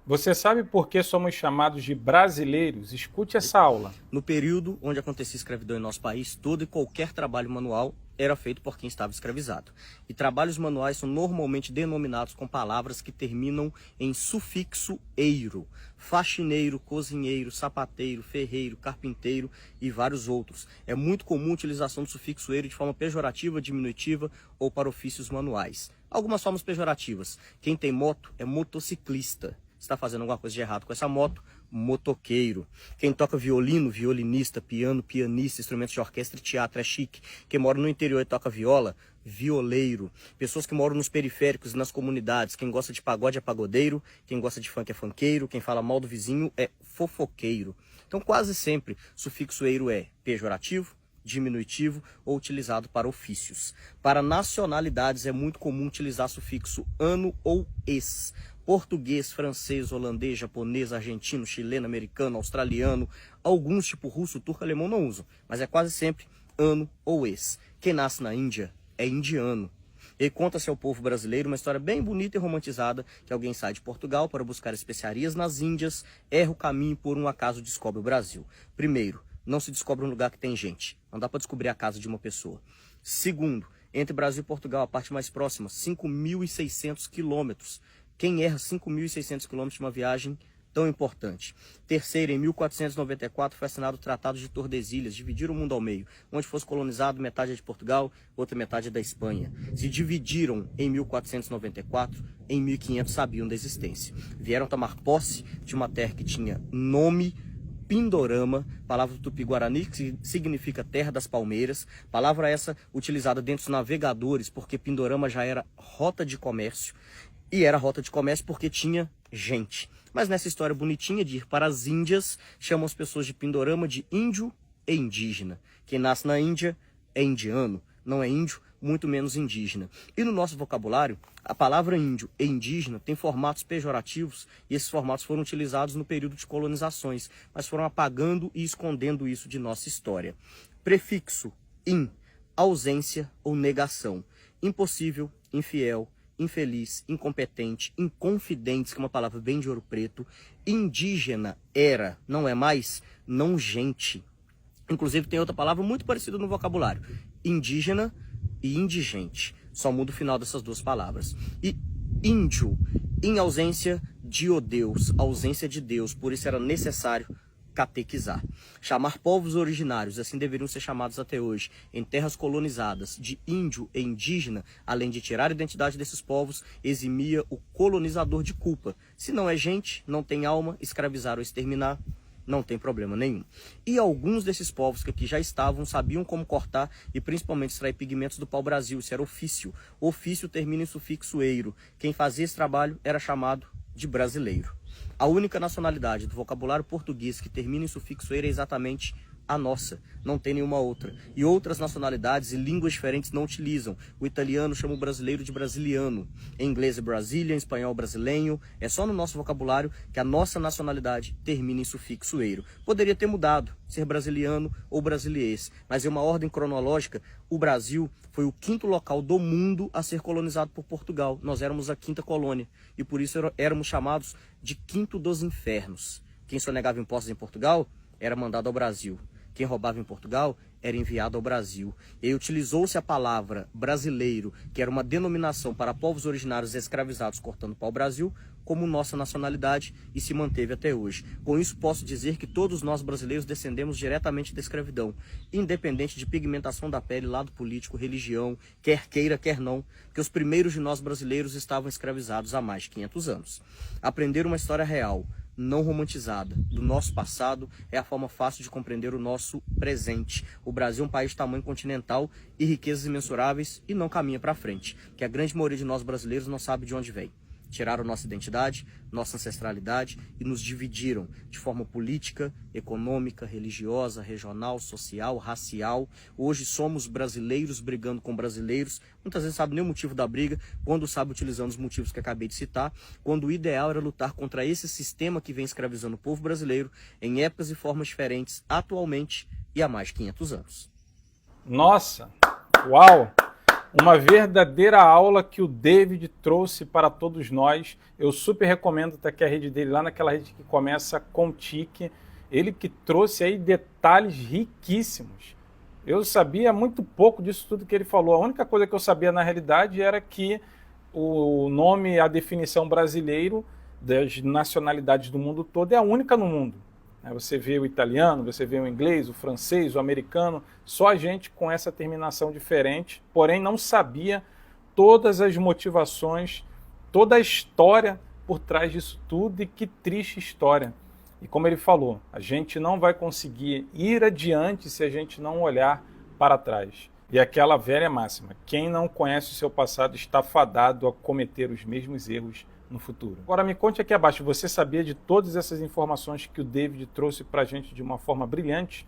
Você sabe por que somos chamados de brasileiros? Escute essa aula. No período onde acontecia escravidão em nosso país, todo e qualquer trabalho manual era feito por quem estava escravizado. E trabalhos manuais são normalmente denominados com palavras que terminam em sufixo eiro. Faxineiro, cozinheiro, sapateiro, ferreiro, carpinteiro e vários outros. É muito comum a utilização do sufixo eiro de forma pejorativa, diminutiva ou para ofícios manuais. Algumas formas pejorativas. Quem tem moto é motociclista. Está fazendo alguma coisa de errado com essa moto, motoqueiro. Quem toca violino, violinista, piano, pianista, instrumentos de orquestra e teatro é chique. Quem mora no interior e toca viola, violeiro. Pessoas que moram nos periféricos e nas comunidades, quem gosta de pagode é pagodeiro, quem gosta de funk é funkeiro, quem fala mal do vizinho é fofoqueiro. Então quase sempre sufixo eiro é pejorativo, diminutivo ou utilizado para ofícios. Para nacionalidades é muito comum utilizar sufixo ano ou ex. Português, francês, holandês, japonês, argentino, chileno, americano, australiano, alguns tipo russo, turco, alemão não usam, mas é quase sempre ano ou ex. Quem nasce na Índia é indiano. E conta-se ao povo brasileiro uma história bem bonita e romantizada, que alguém sai de Portugal para buscar especiarias nas Índias, erra o caminho e por um acaso descobre o Brasil. Primeiro, não se descobre um lugar que tem gente. Não dá para descobrir a casa de uma pessoa. Segundo, entre Brasil e Portugal, a parte mais próxima, 5.600 quilômetros. Quem erra 5.600 quilômetros de uma viagem tão importante? Terceiro, em 1494 foi assinado o Tratado de Tordesilhas, dividiram o mundo ao meio. Onde fosse colonizado, metade é de Portugal, outra metade é da Espanha. Se dividiram em 1494, em 1500 sabiam da existência. Vieram tomar posse de uma terra que tinha nome Pindorama, palavra do Tupi-Guarani, que significa terra das palmeiras, palavra essa utilizada dentro dos navegadores, porque Pindorama já era rota de comércio, e era rota de comércio porque tinha gente. Mas nessa história bonitinha de ir para as Índias, chamam as pessoas de Pindorama de índio e indígena. Quem nasce na Índia é indiano, não é índio, muito menos indígena. E no nosso vocabulário, a palavra índio e indígena tem formatos pejorativos e esses formatos foram utilizados no período de colonizações, mas foram apagando e escondendo isso de nossa história. Prefixo in, ausência ou negação. Impossível, infiel, infeliz, incompetente, inconfidentes, que é uma palavra bem de ouro preto. Indígena era, não é mais, não gente. Inclusive tem outra palavra muito parecida no vocabulário. Indígena e indigente. Só muda o final dessas duas palavras. E índio, em ausência de o Deus, ausência de Deus, por isso era necessário catequizar. Chamar povos originários, assim deveriam ser chamados até hoje, em terras colonizadas, de índio e indígena, além de tirar a identidade desses povos, eximia o colonizador de culpa. Se não é gente, não tem alma, escravizar ou exterminar, não tem problema nenhum. E alguns desses povos que aqui já estavam sabiam como cortar e principalmente extrair pigmentos do pau-brasil. Isso era ofício. Ofício termina em sufixo eiro. Quem fazia esse trabalho era chamado de brasileiro. A única nacionalidade do vocabulário português que termina em sufixo eiro é exatamente a nossa, não tem nenhuma outra. E outras nacionalidades e línguas diferentes não utilizam. O italiano chama o brasileiro de brasiliano. Em inglês é Brazilian, em espanhol brasileiro. É só no nosso vocabulário que a nossa nacionalidade termina em sufixo eiro. Poderia ter mudado, ser brasiliano ou brasiliense, mas em uma ordem cronológica, o Brasil foi o quinto local do mundo a ser colonizado por Portugal. Nós éramos a quinta colônia e por isso éramos chamados de quinto dos infernos. Quem sonegava impostos em Portugal era mandado ao Brasil. Quem roubava em Portugal era enviado ao Brasil. E aí utilizou-se a palavra brasileiro, que era uma denominação para povos originários escravizados cortando pau-brasil, como nossa nacionalidade e se manteve até hoje. Com isso posso dizer que todos nós brasileiros descendemos diretamente da escravidão, independente de pigmentação da pele, lado político, religião, quer queira, quer não, que os primeiros de nós brasileiros estavam escravizados há mais de 500 anos. Aprender uma história real, não romantizada, do nosso passado é a forma fácil de compreender o nosso presente. O Brasil é um país de tamanho continental e riquezas imensuráveis e não caminha para frente, que a grande maioria de nós brasileiros não sabe de onde vem. Tiraram nossa identidade, nossa ancestralidade e nos dividiram de forma política, econômica, religiosa, regional, social, racial. Hoje somos brasileiros brigando com brasileiros, muitas vezes sabe nem o motivo da briga, quando sabe utilizando os motivos que acabei de citar, quando o ideal era lutar contra esse sistema que vem escravizando o povo brasileiro em épocas e formas diferentes, atualmente e há mais de 500 anos. Nossa! Uau! Uma verdadeira aula que o David trouxe para todos nós. Eu super recomendo estar aqui a rede dele, lá naquela rede que começa com tique. Ele que trouxe aí detalhes riquíssimos. Eu sabia muito pouco disso tudo que ele falou. A única coisa que eu sabia na realidade era que o nome, a definição brasileiro das nacionalidades do mundo todo é a única no mundo. Você vê o italiano, você vê o inglês, o francês, o americano, só a gente com essa terminação diferente, porém não sabia todas as motivações, toda a história por trás disso tudo, e que triste história. E como ele falou, a gente não vai conseguir ir adiante se a gente não olhar para trás. E aquela velha máxima, quem não conhece o seu passado está fadado a cometer os mesmos erros no futuro. Agora me conte aqui abaixo, você sabia de todas essas informações que o David trouxe para a gente de uma forma brilhante?